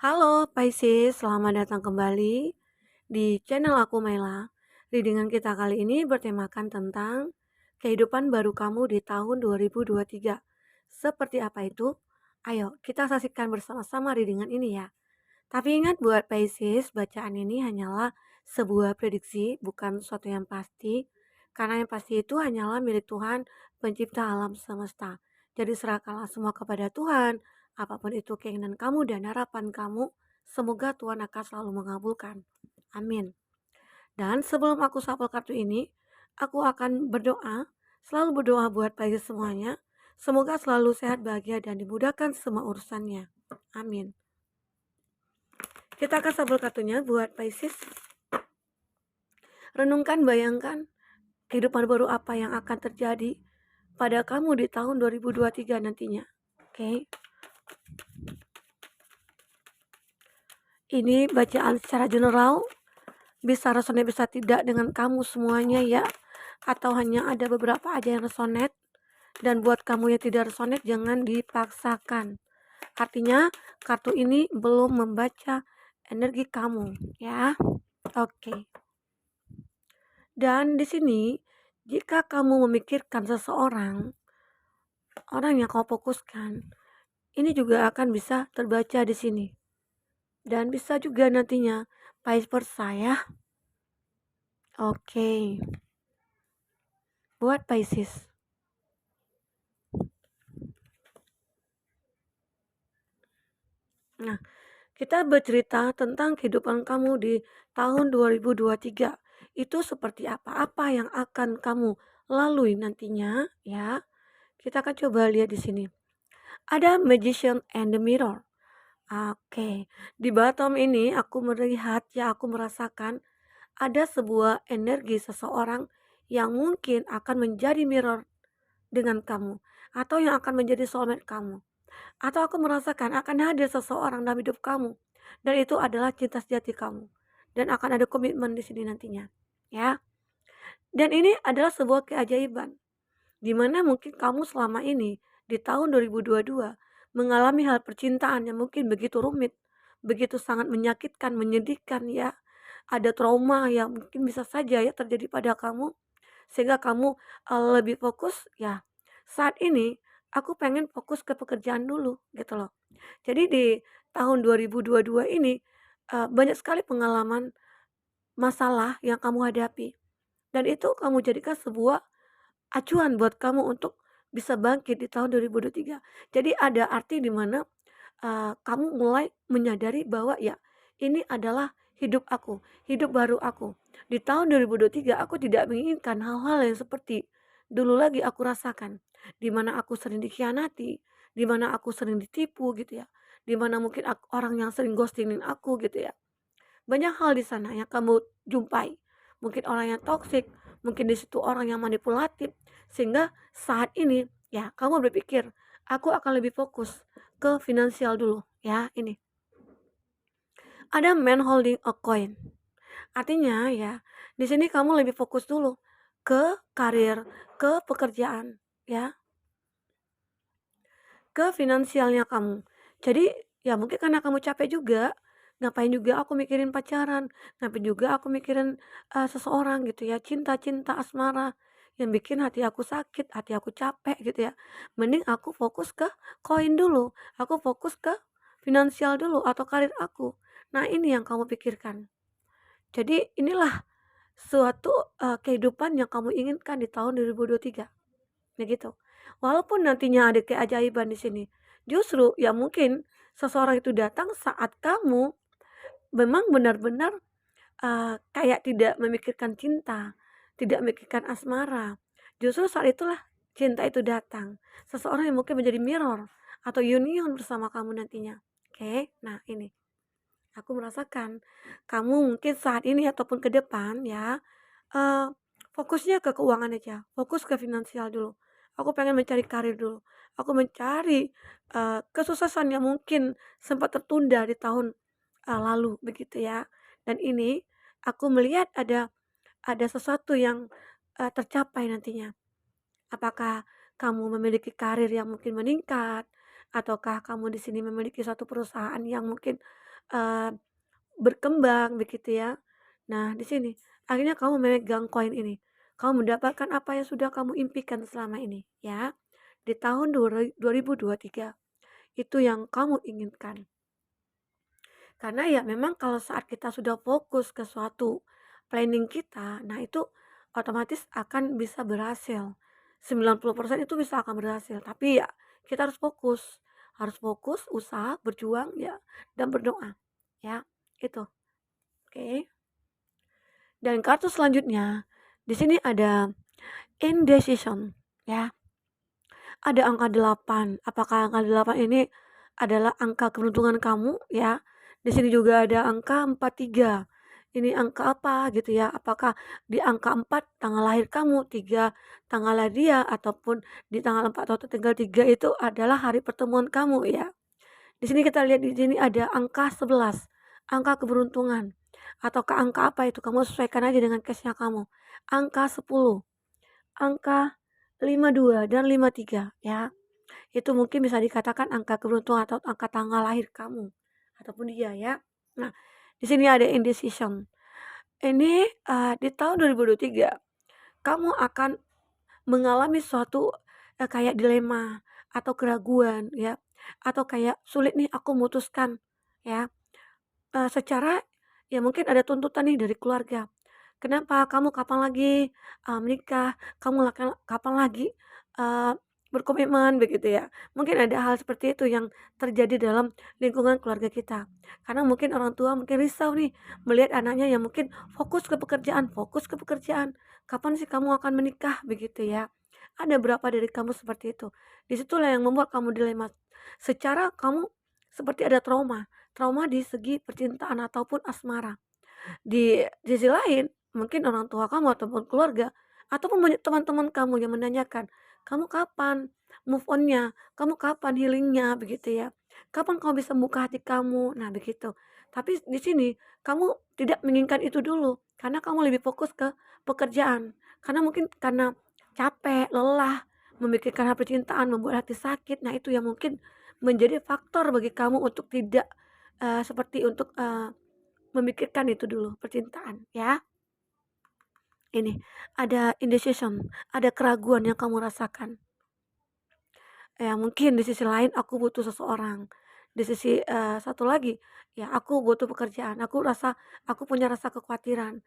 Halo Pisces, selamat datang kembali di channel aku Mela. Readingan kita kali ini bertemakan tentang kehidupan baru kamu di tahun 2023. Seperti apa itu? Ayo kita saksikan bersama-sama readingan ini ya. Tapi ingat buat Pisces, bacaan ini hanyalah sebuah prediksi, bukan sesuatu yang pasti. Karena yang pasti itu hanyalah milik Tuhan, pencipta alam semesta. Jadi serahkanlah semua kepada Tuhan, apapun itu keinginan kamu dan harapan kamu, semoga Tuhan akan selalu mengabulkan. Amin. Dan sebelum aku shuffle kartu ini, aku akan berdoa, selalu berdoa buat Pisces semuanya. Semoga selalu sehat, bahagia, dan dimudahkan semua urusannya. Amin. Kita akan shuffle kartunya buat Pisces. Renungkan, bayangkan kehidupan baru apa yang akan terjadi pada kamu di tahun 2023 nantinya. Oke. Ini bacaan secara general, bisa resonate bisa tidak dengan kamu semuanya ya. Atau hanya ada beberapa aja yang resonate. Dan buat kamu yang tidak resonate jangan dipaksakan. Artinya kartu ini belum membaca energi kamu ya. Oke. Dan di sini jika kamu memikirkan seseorang, orang yang kau fokuskan, ini juga akan bisa terbaca di sini. Dan bisa juga nantinya vice versa ya. Oke. Buat Pisces. Nah, kita bercerita tentang kehidupan kamu di tahun 2023. Itu seperti apa yang akan kamu lalui nantinya ya. Kita akan coba lihat di sini. Ada Magician and the Mirror. Oke, di bottom ini aku melihat ya, aku merasakan ada sebuah energi seseorang yang mungkin akan menjadi mirror dengan kamu, atau yang akan menjadi soulmate kamu, atau aku merasakan akan hadir seseorang dalam hidup kamu, dan itu adalah cinta sejati kamu, dan akan ada komitmen di sini nantinya, ya. Dan ini adalah sebuah keajaiban, di mana mungkin kamu selama ini di tahun 2022 mengalami hal percintaan yang mungkin begitu rumit, begitu sangat menyakitkan, menyedihkan ya. Ada trauma yang mungkin bisa saja ya terjadi pada kamu sehingga kamu lebih fokus ya. Saat ini aku pengen fokus ke pekerjaan dulu gitu loh. Jadi di tahun 2022 ini banyak sekali pengalaman masalah yang kamu hadapi dan itu kamu jadikan sebuah acuan buat kamu untuk bisa bangkit di tahun 2023. Jadi ada arti di mana, kamu mulai menyadari bahwa ya ini adalah hidup aku, hidup baru aku. Di tahun 2023 aku tidak menginginkan hal-hal yang seperti dulu lagi aku rasakan. Di mana aku sering dikhianati, di mana aku sering ditipu gitu ya, di mana mungkin orang yang sering ghosting aku gitu ya. Banyak hal di sana yang kamu jumpai. Mungkin orang yang toksik, mungkin di situ orang yang manipulatif. Sehingga saat ini ya kamu berpikir, aku akan lebih fokus ke finansial dulu ya ini. Ada man holding a coin. Artinya ya, di sini kamu lebih fokus dulu ke karir, ke pekerjaan ya, ke finansialnya kamu. Jadi ya mungkin karena kamu capek juga, ngapain juga aku mikirin pacaran, ngapain juga aku mikirin, seseorang gitu ya, cinta-cinta asmara yang bikin hati aku sakit, hati aku capek gitu ya. Mending aku fokus ke koin dulu, aku fokus ke finansial dulu atau karir aku. Nah ini yang kamu pikirkan. Jadi inilah suatu, kehidupan yang kamu inginkan di tahun 2023. Ya gitu. Walaupun nantinya ada keajaiban di sini, justru ya mungkin seseorang itu datang saat kamu memang benar-benar, kayak tidak memikirkan cinta, tidak memikirkan asmara. Justru saat itulah cinta itu datang. Seseorang yang mungkin menjadi mirror atau union bersama kamu nantinya. Oke, nah ini, aku merasakan kamu mungkin saat ini ataupun ke depan ya, eee, fokusnya ke keuangan aja, fokus ke finansial dulu. Aku pengen mencari karir dulu, aku mencari, kesuksesan yang mungkin sempat tertunda di tahun, lalu begitu ya. Dan ini aku melihat ada sesuatu yang, tercapai nantinya. Apakah kamu memiliki karir yang mungkin meningkat, ataukah kamu di sini memiliki suatu perusahaan yang mungkin, eee, berkembang begitu ya. Nah, di sini akhirnya kamu memegang koin ini. Kamu mendapatkan apa yang sudah kamu impikan selama ini ya. Di tahun 2023 itu yang kamu inginkan. Karena ya memang kalau saat kita sudah fokus ke suatu planning kita, nah itu otomatis akan bisa berhasil. 90% itu bisa akan berhasil. Tapi ya kita harus fokus. Harus fokus, usaha, berjuang ya dan berdoa. Ya, itu. Oke. Dan kartu selanjutnya di sini ada indecision ya. Ada angka 8. Apakah angka 8 ini adalah angka keberuntungan kamu ya? Di sini juga ada angka 43. Ini angka apa gitu ya? Apakah di angka 4 tanggal lahir kamu, 3 tanggal lahir dia, ataupun di tanggal 4 atau tanggal 3 itu adalah hari pertemuan kamu ya? Di sini kita lihat di sini ada angka 11, angka keberuntungan. Ataukah angka apa itu? Kamu sesuaikan aja dengan case-nya kamu. Angka 10, angka 52 dan 53 ya. Itu mungkin bisa dikatakan angka keberuntungan atau angka tanggal lahir kamu ataupun dia ya. Nah, di sini ada indecision. Ini di tahun 2023 kamu akan mengalami suatu kayak dilema atau keraguan ya, atau kayak sulit nih aku memutuskan ya. Secara ya mungkin ada tuntutan nih dari keluarga. Kenapa? Kamu kapan lagi, menikah? Kamu kapan lagi, eee, berkomitmen begitu ya. Mungkin ada hal seperti itu yang terjadi dalam lingkungan keluarga kita. Karena mungkin orang tua mungkin risau nih melihat anaknya yang mungkin fokus ke pekerjaan fokus ke pekerjaan. "Kapan sih kamu akan menikah?" Begitu ya. Ada berapa dari kamu seperti itu. Di situlah yang membuat kamu dilema. Secara kamu seperti ada trauma, trauma di segi percintaan ataupun asmara. Di sisi lain, mungkin orang tua kamu ataupun keluarga, ataupun banyak teman-teman kamu yang menanyakan, "Kamu kapan move on-nya? Kamu kapan healing-nya?" Begitu ya. "Kapan kamu bisa membuka hati kamu?" Nah, begitu. Tapi di sini kamu tidak menginginkan itu dulu, karena kamu lebih fokus ke pekerjaan. Karena mungkin karena capek, lelah, memikirkan hal percintaan, membuat hati sakit. Nah, itu yang mungkin menjadi faktor bagi kamu untuk tidak, seperti untuk, memikirkan itu dulu, percintaan ya. Ini, ada indecision, ada keraguan yang kamu rasakan. Ya mungkin di sisi lain aku butuh seseorang, di sisi, satu lagi, ya aku butuh pekerjaan, aku punya rasa kekhawatiran,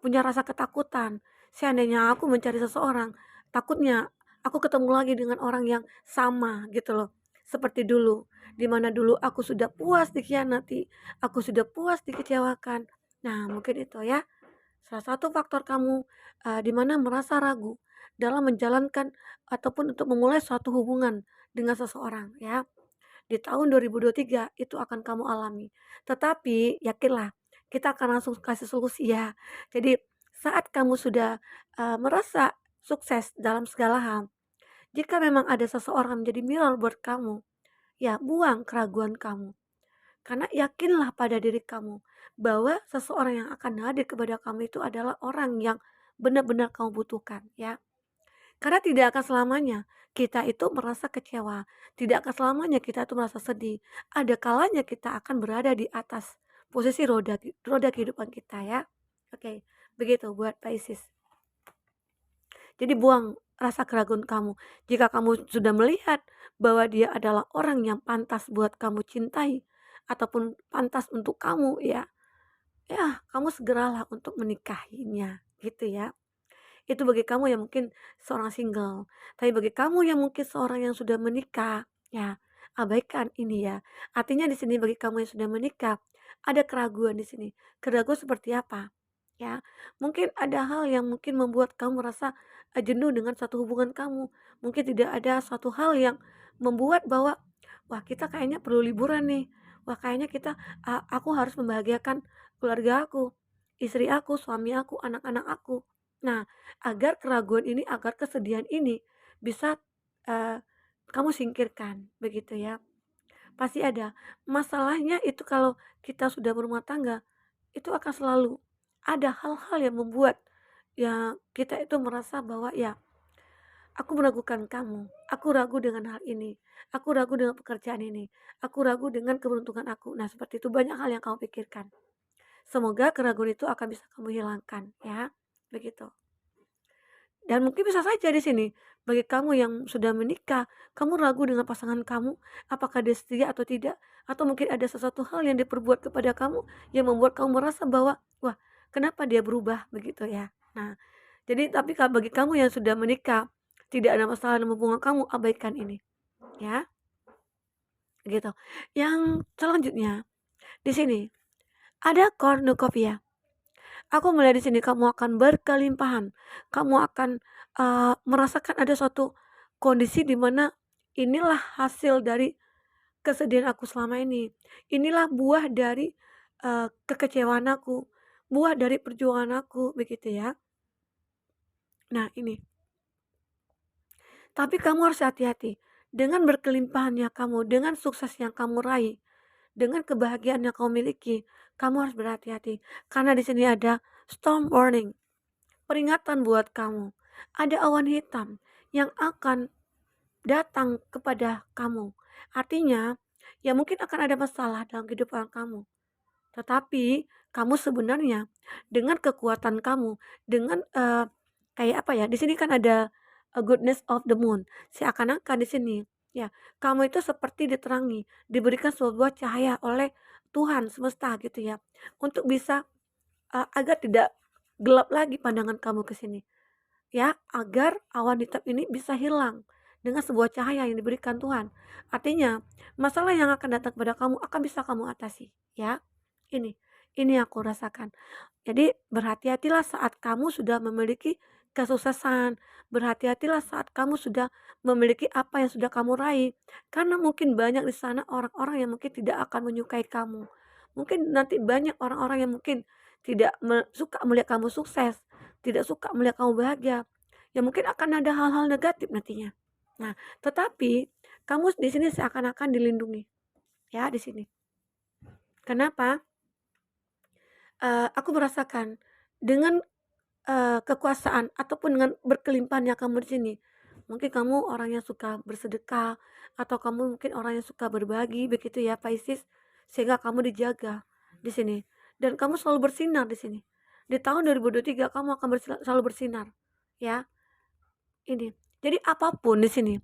punya rasa ketakutan. Seandainya aku mencari seseorang, takutnya aku ketemu lagi dengan orang yang sama gitu loh, seperti dulu. Di mana dulu aku sudah puas dikhianati, aku sudah puas dikecewakan. Nah mungkin itu ya. Salah satu faktor kamu, di mana merasa ragu dalam menjalankan ataupun untuk memulai suatu hubungan dengan seseorang ya. Di tahun 2023 itu akan kamu alami. Tetapi yakinlah kita akan langsung kasih solusi ya. Jadi saat kamu sudah, merasa sukses dalam segala hal, jika memang ada seseorang menjadi mirror buat kamu, ya buang keraguan kamu. Karena yakinlah pada diri kamu bahwa seseorang yang akan hadir kepada kamu itu adalah orang yang benar-benar kamu butuhkan ya. Karena tidak akan selamanya kita itu merasa kecewa, tidak akan selamanya kita itu merasa sedih. Ada kalanya kita akan berada di atas posisi roda kehidupan kita ya. Oke, begitu buat Pisces. Jadi buang rasa keraguan kamu. Jika kamu sudah melihat bahwa dia adalah orang yang pantas buat kamu cintai ataupun pantas untuk kamu ya, ya kamu segeralah untuk menikahinya gitu ya. Itu bagi kamu yang mungkin seorang single. Tapi bagi kamu yang mungkin seorang yang sudah menikah, ya abaikan ini ya. Artinya di sini bagi kamu yang sudah menikah, ada keraguan di sini. Keraguan seperti apa? Ya, mungkin ada hal yang mungkin membuat kamu merasa jenuh dengan satu hubungan kamu. Mungkin tidak ada suatu hal yang membuat bahwa wah kita kayaknya perlu liburan nih. Wah kayaknya aku harus membahagiakan keluarga aku, istri aku, suami aku, anak-anak aku. Nah, agar keraguan ini, agar kesedihan ini bisa, eee, kamu singkirkan, begitu ya. Pasti ada. Masalahnya itu kalau kita sudah berumah tangga, itu akan selalu ada hal-hal yang membuat, ya kita itu merasa bahwa ya Aku meragukan kamu, aku ragu dengan hal ini, aku ragu dengan pekerjaan ini, aku ragu dengan keberuntungan aku. Nah, seperti itu banyak hal yang kamu pikirkan. Semoga keraguan itu akan bisa kamu hilangkan ya, begitu. Dan mungkin bisa saja di sini, bagi kamu yang sudah menikah, kamu ragu dengan pasangan kamu, apakah dia setia atau tidak, atau mungkin ada sesuatu hal yang diperbuat kepada kamu yang membuat kamu merasa bahwa, wah, kenapa dia berubah begitu ya. Nah, jadi tapi bagi kamu yang sudah menikah, tidak ada masalah dalam hubungan kamu, abaikan ini ya, gitu. Yang selanjutnya di sini ada cornucopia. Aku melihat di sini kamu akan berkelimpahan. Kamu akan, merasakan ada suatu kondisi di mana inilah hasil dari kesedihan aku selama ini. Inilah buah dari, kekecewaan aku, buah dari perjuangan aku, begitu ya. Nah ini, tapi kamu harus hati-hati. Dengan berkelimpahannya kamu, dengan sukses yang kamu raih, dengan kebahagiaan yang kamu miliki, kamu harus berhati-hati. Karena di sini ada storm warning. Peringatan buat kamu, ada awan hitam yang akan datang kepada kamu. Artinya, ya mungkin akan ada masalah dalam kehidupan kamu. Tetapi kamu sebenarnya dengan kekuatan kamu, dengan kayak apa ya? Di sini kan ada goodness of the moon. Seakan-akan di sini, ya kamu itu seperti diterangi, diberikan sebuah cahaya oleh Tuhan semesta gitu ya, untuk bisa agar tidak gelap lagi pandangan kamu ke sini. Ya, agar awan hitam ini bisa hilang dengan sebuah cahaya yang diberikan Tuhan. Artinya, masalah yang akan datang kepada kamu akan bisa kamu atasi, ya. Ini, ini yang aku rasakan. Jadi, berhati-hatilah saat kamu sudah memiliki kesuksesan, berhati-hatilah saat kamu sudah memiliki apa yang sudah kamu raih. Karena mungkin banyak di sana orang-orang yang mungkin tidak akan menyukai kamu. Mungkin nanti banyak orang-orang yang mungkin tidak suka melihat kamu sukses, tidak suka melihat kamu bahagia. Ya mungkin akan ada hal-hal negatif nantinya. Nah, tetapi kamu di sini seakan-akan dilindungi, ya di sini. Kenapa? Aku merasakan dengan, kekuasaan ataupun dengan berkelimpahannya kamu di sini, mungkin kamu orang yang suka bersedekah atau kamu mungkin orang yang suka berbagi begitu ya Pisces, sehingga kamu dijaga di sini dan kamu selalu bersinar di sini. Di tahun 2023 kamu akan selalu bersinar, ya, ini. Jadi apapun di sini,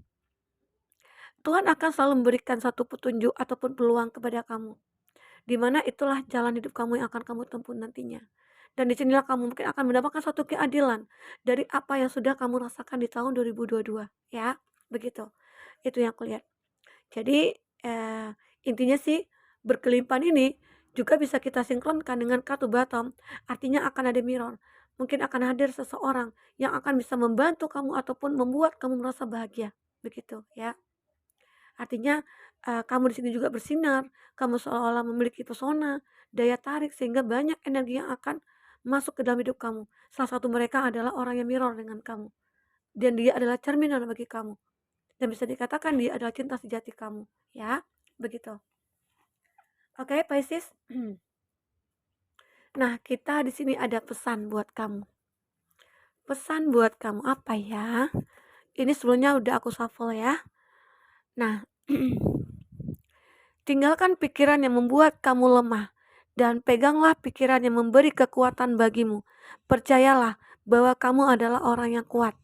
Tuhan akan selalu memberikan satu petunjuk ataupun peluang kepada kamu. Di mana itulah jalan hidup kamu yang akan kamu tempuh nantinya. Dan disinilah kamu mungkin akan mendapatkan suatu keadilan dari apa yang sudah kamu rasakan di tahun 2022, ya, begitu. Itu yang kulihat. Jadi, eee, intinya sih berkelimpahan ini juga bisa kita sinkronkan dengan kartu bottom, artinya akan ada mirror. Mungkin akan hadir seseorang yang akan bisa membantu kamu ataupun membuat kamu merasa bahagia, begitu ya. Artinya, kamu di sini juga bersinar, kamu seolah-olah memiliki pesona, daya tarik sehingga banyak energi yang akan masuk ke dalam hidup kamu. Salah satu mereka adalah orang yang mirror dengan kamu, dan dia adalah cerminan bagi kamu, dan bisa dikatakan dia adalah cinta sejati kamu, ya, begitu. Oke, Pisces. Nah, kita di sini ada pesan buat kamu. Pesan buat kamu apa ya? Ini sebelumnya udah aku shuffle ya. Nah, tinggalkan pikiran yang membuat kamu lemah dan peganglah pikiran yang memberi kekuatan bagimu. Percayalah bahwa kamu adalah orang yang kuat.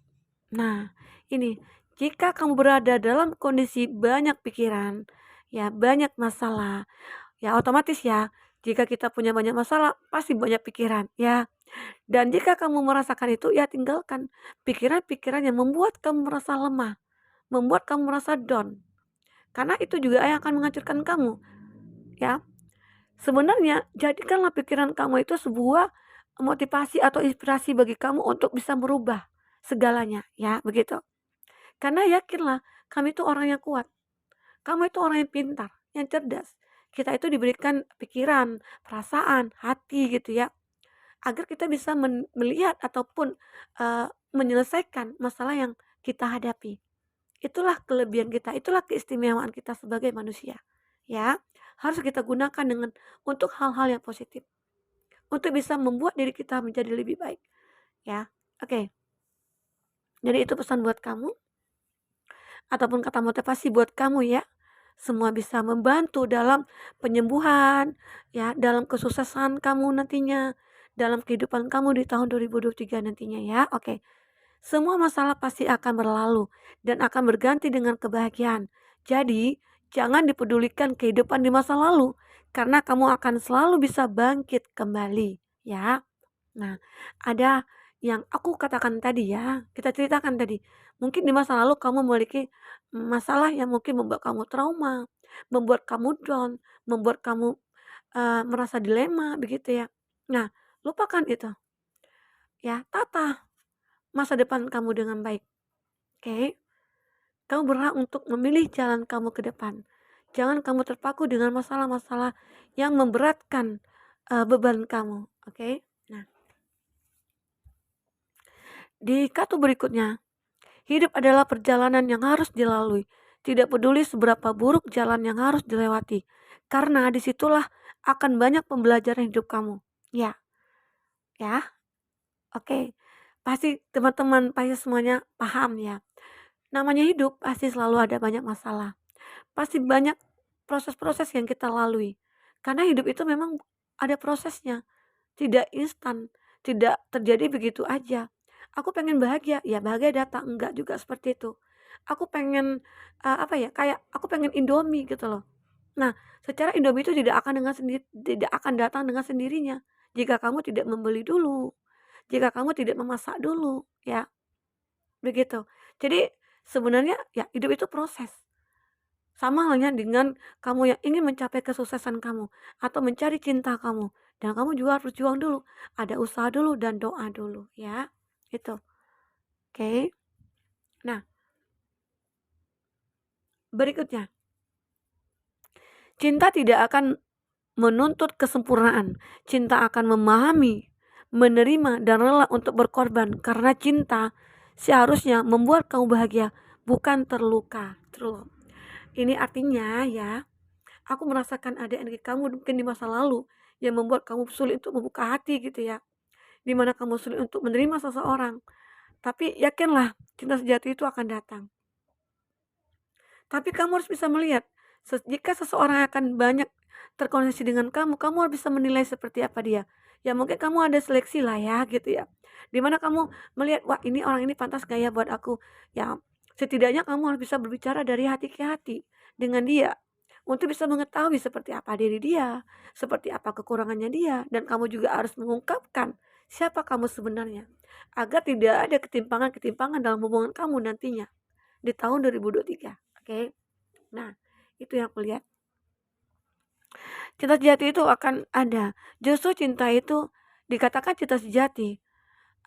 Nah, ini jika kamu berada dalam kondisi banyak pikiran, ya banyak masalah, ya otomatis ya, jika kita punya banyak masalah pasti banyak pikiran, ya. Dan jika kamu merasakan itu, ya tinggalkan pikiran-pikiran yang membuat kamu merasa lemah, membuat kamu merasa down. Karena itu juga yang akan menghancurkan kamu, ya. Sebenarnya jadikanlah pikiran kamu itu sebuah motivasi atau inspirasi bagi kamu untuk bisa merubah segalanya, ya, begitu. Karena yakinlah kamu itu orang yang kuat, kamu itu orang yang pintar, yang cerdas. Kita itu diberikan pikiran, perasaan, hati gitu ya, agar kita bisa melihat ataupun, menyelesaikan masalah yang kita hadapi. Itulah kelebihan kita, itulah keistimewaan kita sebagai manusia, ya. Harus kita gunakan untuk hal-hal yang positif, untuk bisa membuat diri kita menjadi lebih baik, ya. Oke. Jadi itu pesan buat kamu ataupun kata motivasi buat kamu ya. Semua bisa membantu dalam penyembuhan, ya, dalam kesuksesan kamu nantinya, dalam kehidupan kamu di tahun 2023 nantinya ya. Oke. Semua masalah pasti akan berlalu dan akan berganti dengan kebahagiaan. Jadi, jangan dipedulikan kehidupan di masa lalu karena kamu akan selalu bisa bangkit kembali, ya. Nah, ada yang aku katakan tadi ya, kita ceritakan tadi. Mungkin di masa lalu kamu memiliki masalah yang mungkin membuat kamu trauma, membuat kamu down, membuat kamu merasa dilema begitu ya. Nah, lupakan itu ya, tata masa depan kamu dengan baik. Oke, kamu berhak untuk memilih jalan kamu ke depan. Jangan kamu terpaku dengan masalah-masalah yang memberatkan beban kamu. Oke, nah di kartu berikutnya, hidup adalah perjalanan yang harus dilalui. Tidak peduli seberapa buruk jalan yang harus dilewati. Karena disitulah akan banyak pembelajaran hidup kamu. Ya, ya, oke. Pasti teman-teman, pasti semuanya paham ya. Namanya hidup pasti selalu ada banyak masalah. Pasti banyak proses-proses yang kita lalui. Karena hidup itu memang ada prosesnya, tidak instan, tidak terjadi begitu aja. Aku pengen bahagia, ya bahagia datang, enggak juga seperti itu. Aku pengen, apa ya, kayak aku pengen Indomie gitu loh. Nah, secara Indomie itu tidak akan datang dengan sendirinya, jika kamu tidak membeli dulu, jika kamu tidak memasak dulu, ya, begitu. Jadi, sebenarnya ya hidup itu proses. Sama halnya dengan kamu yang ingin mencapai kesuksesan kamu atau mencari cinta kamu. Dan kamu juga harus berjuang dulu. Ada usaha dulu dan doa dulu ya. Itu. Oke. Nah, berikutnya. Cinta tidak akan menuntut kesempurnaan. Cinta akan memahami, menerima dan rela untuk berkorban karena cinta seharusnya membuat kamu bahagia, bukan terluka. Terus. Ini artinya ya, aku merasakan ada energi kamu mungkin di masa lalu yang membuat kamu sulit untuk membuka hati gitu ya. Di mana kamu sulit untuk menerima seseorang. Tapi yakinlah cinta sejati itu akan datang. Tapi kamu harus bisa melihat jika seseorang akan banyak terkoneksi dengan kamu, kamu harus bisa menilai seperti apa dia. Ya mungkin kamu ada seleksi lah ya gitu ya. Dimana kamu melihat, wah ini orang ini pantas gak ya buat aku. Ya setidaknya kamu harus bisa berbicara dari hati ke hati dengan dia. Untuk bisa mengetahui seperti apa diri dia, seperti apa kekurangannya dia. Dan kamu juga harus mengungkapkan siapa kamu sebenarnya. Agar tidak ada ketimpangan-ketimpangan dalam hubungan kamu nantinya. Di tahun 2023. Oke. Nah, itu yang aku lihat. Cinta sejati itu akan ada. Justru cinta itu dikatakan cinta sejati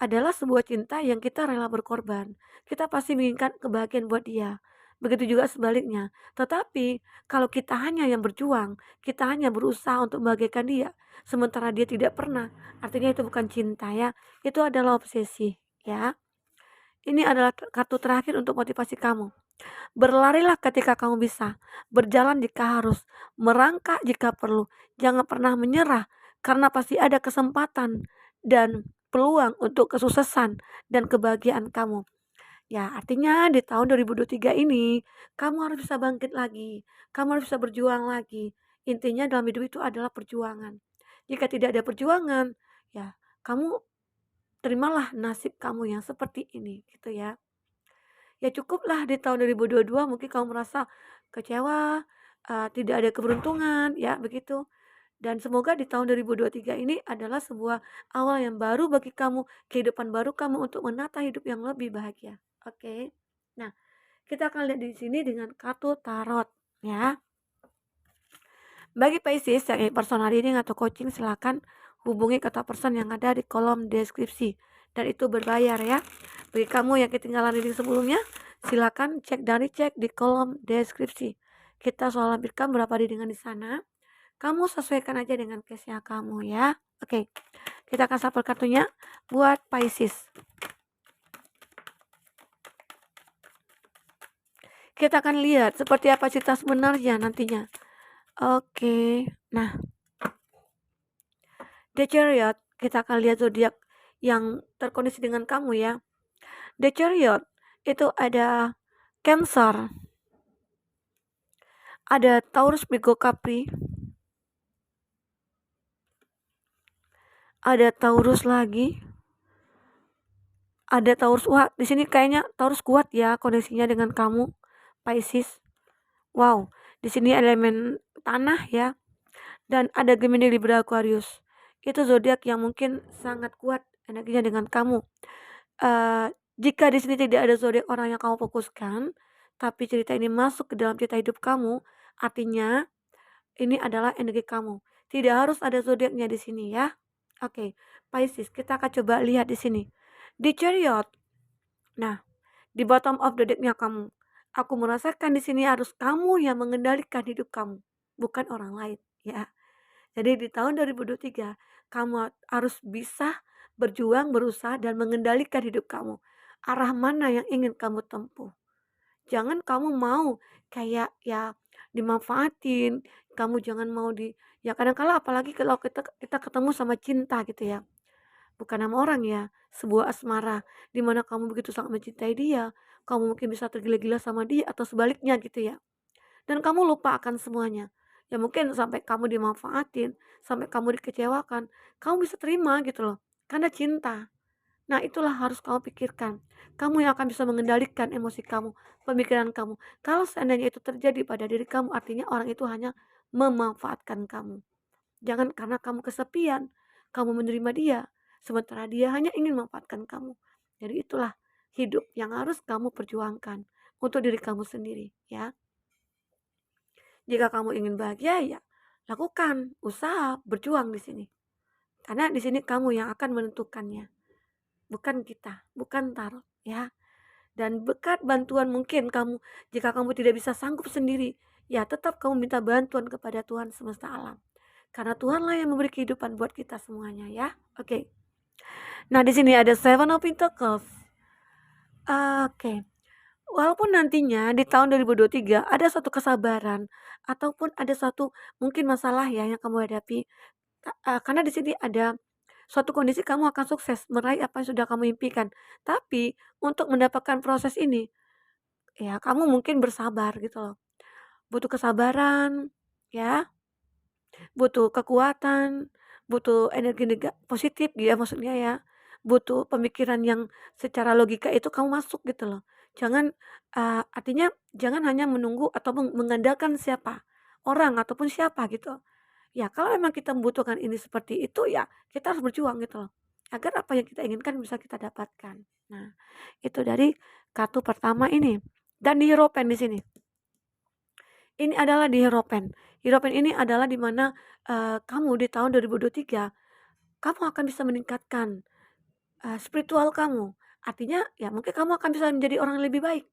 adalah sebuah cinta yang kita rela berkorban. Kita pasti menginginkan kebahagiaan buat dia. Begitu juga sebaliknya. Tetapi kalau kita hanya yang berjuang, kita hanya berusaha untuk membahagiakan dia, sementara dia tidak pernah, artinya itu bukan cinta ya. Itu adalah obsesi ya. Ini adalah kartu terakhir untuk motivasi kamu. Berlarilah ketika kamu bisa, berjalan jika harus, merangkak jika perlu. Jangan pernah menyerah, karena pasti ada kesempatan dan peluang untuk kesuksesan dan kebahagiaan kamu. Ya, artinya di tahun 2023 ini, kamu harus bisa bangkit lagi, kamu harus bisa berjuang lagi. Intinya dalam hidup itu adalah perjuangan. Jika tidak ada perjuangan, ya kamu terimalah nasib kamu yang seperti ini, gitu ya. Ya cukuplah di tahun 2022 mungkin kamu merasa kecewa, tidak ada keberuntungan, ya begitu. Dan semoga di tahun 2023 ini adalah sebuah awal yang baru bagi kamu, kehidupan baru kamu untuk menata hidup yang lebih bahagia. Oke. Nah, kita akan lihat di sini dengan kartu tarot, ya. Bagi Pisces yang ingin personal reading atau coaching, silakan hubungi kontak person yang ada di kolom deskripsi. Dan itu berbayar ya. Bagi kamu yang ketinggalan reading sebelumnya, silakan cek dan dicek di kolom deskripsi. Kita soal lampirkan berapa readingan di sana. Kamu sesuaikan aja dengan case-nya kamu ya. Oke, kita akan shuffle kartunya buat Pisces. Kita akan lihat seperti apa cerita sebenarnya nantinya. Oke, nah The Chariot, kita akan lihat zodiak yang terkoneksi dengan kamu ya. The Chariot itu ada Cancer, ada Taurus Virgo Capri, ada Taurus lagi, ada Taurus. Wah, di sini kayaknya Taurus kuat ya koneksinya dengan kamu, Pisces. Wow, di sini elemen tanah ya, dan ada Gemini, Libra, Aquarius. Itu zodiak yang mungkin sangat kuat energinya dengan kamu. Jika di sini tidak ada zodiak orang yang kamu fokuskan, tapi cerita ini masuk ke dalam cerita hidup kamu, artinya ini adalah energi kamu. Tidak harus ada zodiaknya di sini ya. Oke, Pisces, kita akan coba lihat di sini. Di Chariot. Nah, di bottom of the deck-nya kamu. Aku merasakan di sini harus kamu yang mengendalikan hidup kamu, bukan orang lain ya. Jadi di tahun 2023 kamu harus bisa berjuang, berusaha dan mengendalikan hidup kamu. Arah mana yang ingin kamu tempuh. Jangan kamu mau kayak ya dimanfaatin, kamu jangan mau ya kadang-kala apalagi kalau kita ketemu sama cinta gitu ya. Bukan sama orang ya, sebuah asmara di mana kamu begitu sangat mencintai dia, kamu mungkin bisa tergila-gila sama dia atau sebaliknya gitu ya. Dan kamu lupa akan semuanya. Ya mungkin sampai kamu dimanfaatin, sampai kamu dikecewakan, kamu bisa terima gitu loh. Karena cinta. Nah, itulah harus kamu pikirkan. Kamu yang akan bisa mengendalikan emosi kamu, pemikiran kamu. Kalau seandainya itu terjadi pada diri kamu, artinya orang itu hanya memanfaatkan kamu. Jangan karena kamu kesepian, kamu menerima dia, sementara dia hanya ingin memanfaatkan kamu. Jadi itulah hidup yang harus kamu perjuangkan untuk diri kamu sendiri, ya. Jika kamu ingin bahagia, ya lakukan usaha, berjuang di sini. Karena di sini kamu yang akan menentukannya, bukan kita, bukan tarot, ya. Dan berkat bantuan mungkin kamu, jika kamu tidak bisa sanggup sendiri, ya tetap kamu minta bantuan kepada Tuhan semesta alam. Karena Tuhanlah yang memberi kehidupan buat kita semuanya ya. Oke. Nah, di sini ada Seven of Pentacles. Oke. Walaupun nantinya di tahun 2023 ada suatu kesabaran ataupun ada suatu mungkin masalah ya yang kamu hadapi. Karena di sini ada suatu kondisi kamu akan sukses meraih apa yang sudah kamu impikan. Tapi untuk mendapatkan proses ini, ya kamu mungkin bersabar gitu loh. Butuh kesabaran, ya, butuh kekuatan, butuh energi positif ya maksudnya ya. Butuh pemikiran yang secara logika itu kamu masuk gitu loh. Jangan, artinya jangan hanya menunggu atau mengandalkan siapa, orang ataupun siapa gitu. Ya kalau memang kita membutuhkan ini seperti itu ya kita harus berjuang gitu loh. Agar apa yang kita inginkan bisa kita dapatkan. Nah, itu dari kartu pertama ini. Dan di Hierophant di sini. Ini adalah di Hierophant. Hierophant ini adalah di mana, kamu di tahun 2023, kamu akan bisa meningkatkan, spiritual kamu. Artinya ya mungkin kamu akan bisa menjadi orang yang lebih baik.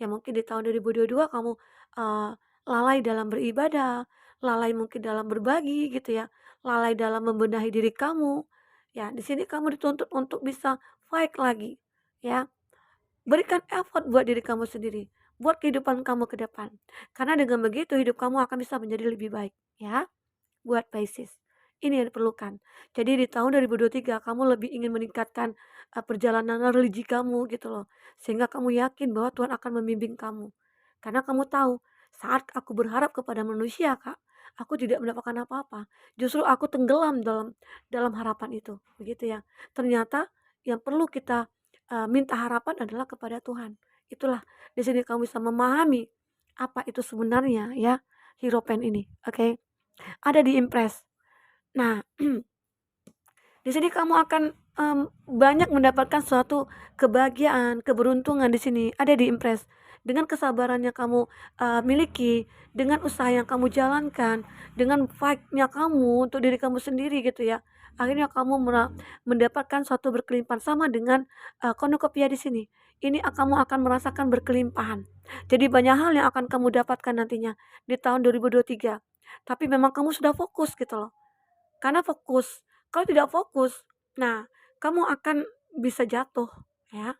Ya mungkin di tahun 2022 kamu, eee, lalai dalam beribadah, lalai mungkin dalam berbagi gitu ya, lalai dalam membenahi diri kamu. Ya di sini kamu dituntut untuk bisa fight lagi, ya. Berikan effort buat diri kamu sendiri, buat kehidupan kamu ke depan. Karena dengan begitu hidup kamu akan bisa menjadi lebih baik, ya. Buat Pisces. Ini yang diperlukan. Jadi di tahun 2023 kamu lebih ingin meningkatkan perjalanan religi kamu gitu loh. Sehingga kamu yakin bahwa Tuhan akan membimbing kamu. Karena kamu tahu saat aku berharap kepada manusia, Kak, aku tidak mendapatkan apa-apa. Justru aku tenggelam dalam dalam harapan itu, begitu ya. Ternyata yang perlu kita minta harapan adalah kepada Tuhan. Itulah di sini kamu bisa memahami apa itu sebenarnya ya Hierophant ini, oke? Ada di Impress. Nah, di sini kamu akan, banyak mendapatkan suatu kebahagiaan, keberuntungan di sini, ada di Impress. Dengan kesabaran yang kamu, miliki, dengan usaha yang kamu jalankan, dengan fight-nya kamu untuk diri kamu sendiri gitu ya. Akhirnya kamu mendapatkan suatu berkelimpahan sama dengan, cornucopia di sini. Ini kamu akan merasakan berkelimpahan. Jadi banyak hal yang akan kamu dapatkan nantinya di tahun 2023. Tapi memang kamu sudah fokus gitu loh. Karena fokus, kalau tidak fokus, nah kamu akan bisa jatuh ya.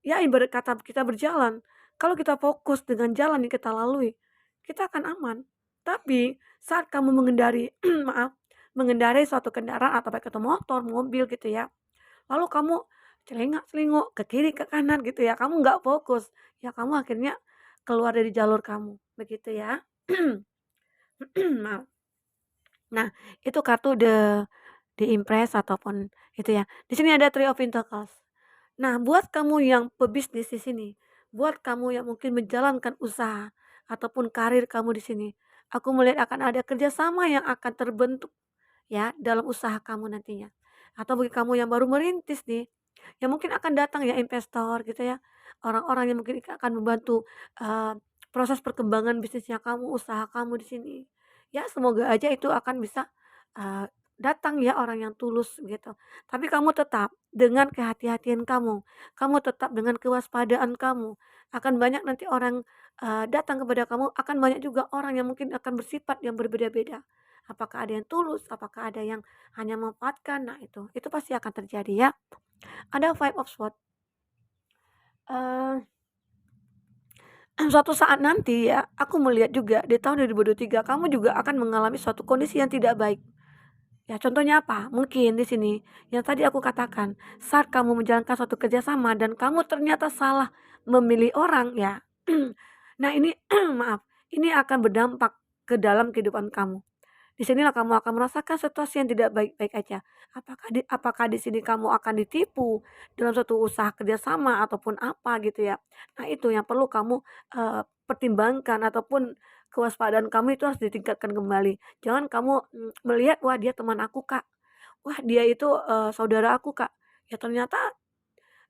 Ya ibarat kata kita berjalan, kalau kita fokus dengan jalan yang kita lalui, kita akan aman. Tapi saat kamu mengendari maaf, mengendarai suatu kendaraan atau baik itu motor, mobil gitu ya. Lalu kamu celengak-celinguk ke kiri ke kanan gitu ya, kamu nggak fokus, ya kamu akhirnya keluar dari jalur kamu, begitu ya. Maaf. Nah, itu kartu The Empress ataupun itu ya. Di sini ada Three of Pentacles. Nah, buat kamu yang pebisnis di sini, buat kamu yang mungkin menjalankan usaha ataupun karir kamu di sini, aku melihat akan ada kerjasama yang akan terbentuk ya dalam usaha kamu nantinya. Atau bagi kamu yang baru merintis nih, ya mungkin akan datang ya investor gitu ya, orang-orang yang mungkin akan membantu, proses perkembangan bisnisnya kamu, usaha kamu di sini. Ya semoga aja itu akan bisa, datang ya orang yang tulus gitu. Tapi kamu tetap dengan kehati-hatian kamu, kamu tetap dengan kewaspadaan kamu, akan banyak nanti orang, datang kepada kamu, akan banyak juga orang yang mungkin akan bersifat yang berbeda-beda. Apakah ada yang tulus, apakah ada yang hanya memanfaatkan, nah itu pasti akan terjadi ya. Ada Five of Swords, eee, suatu saat nanti ya, aku melihat juga di tahun 2023 kamu juga akan mengalami suatu kondisi yang tidak baik. Ya contohnya apa? Mungkin di sini yang tadi aku katakan, saat kamu menjalankan suatu kerjasama dan kamu ternyata salah memilih orang ya. Nah ini maaf, ini akan berdampak ke dalam kehidupan kamu. Di sinilah kamu akan merasakan situasi yang tidak baik-baik aja. Apakah di sini kamu akan ditipu dalam suatu usaha kerjasama ataupun apa gitu ya. Nah itu yang perlu kamu, pertimbangkan ataupun kewaspadaan kamu itu harus ditingkatkan kembali. Jangan kamu, melihat, "Wah dia teman aku Kak, wah dia itu, saudara aku Kak." Ya ternyata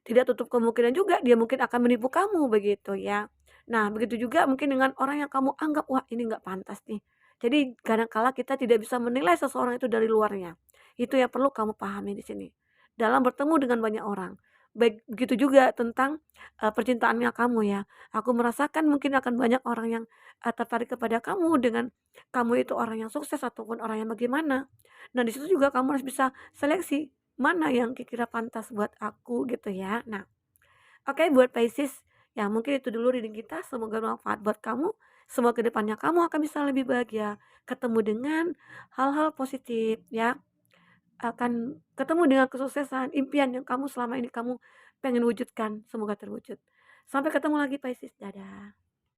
tidak tutup kemungkinan juga dia mungkin akan menipu kamu begitu ya. Nah begitu juga mungkin dengan orang yang kamu anggap, "Wah ini nggak pantas nih." Jadi kadang kala kita tidak bisa menilai seseorang itu dari luarnya. Itu yang perlu kamu pahami di sini. Dalam bertemu dengan banyak orang. Baik begitu juga tentang, percintaannya kamu ya. Aku merasakan mungkin akan banyak orang yang, tertarik kepada kamu dengan kamu itu orang yang sukses ataupun orang yang bagaimana. Nah di situ juga kamu harus bisa seleksi, mana yang kira-kira pantas buat aku gitu ya. Nah, oke buat Pisces, ya mungkin itu dulu reading kita, semoga bermanfaat buat kamu. Semoga kedepannya kamu akan bisa lebih bahagia, ketemu dengan hal-hal positif ya, akan ketemu dengan kesuksesan, impian yang kamu selama ini kamu pengen wujudkan, semoga terwujud. Sampai ketemu lagi Pisces, dadah.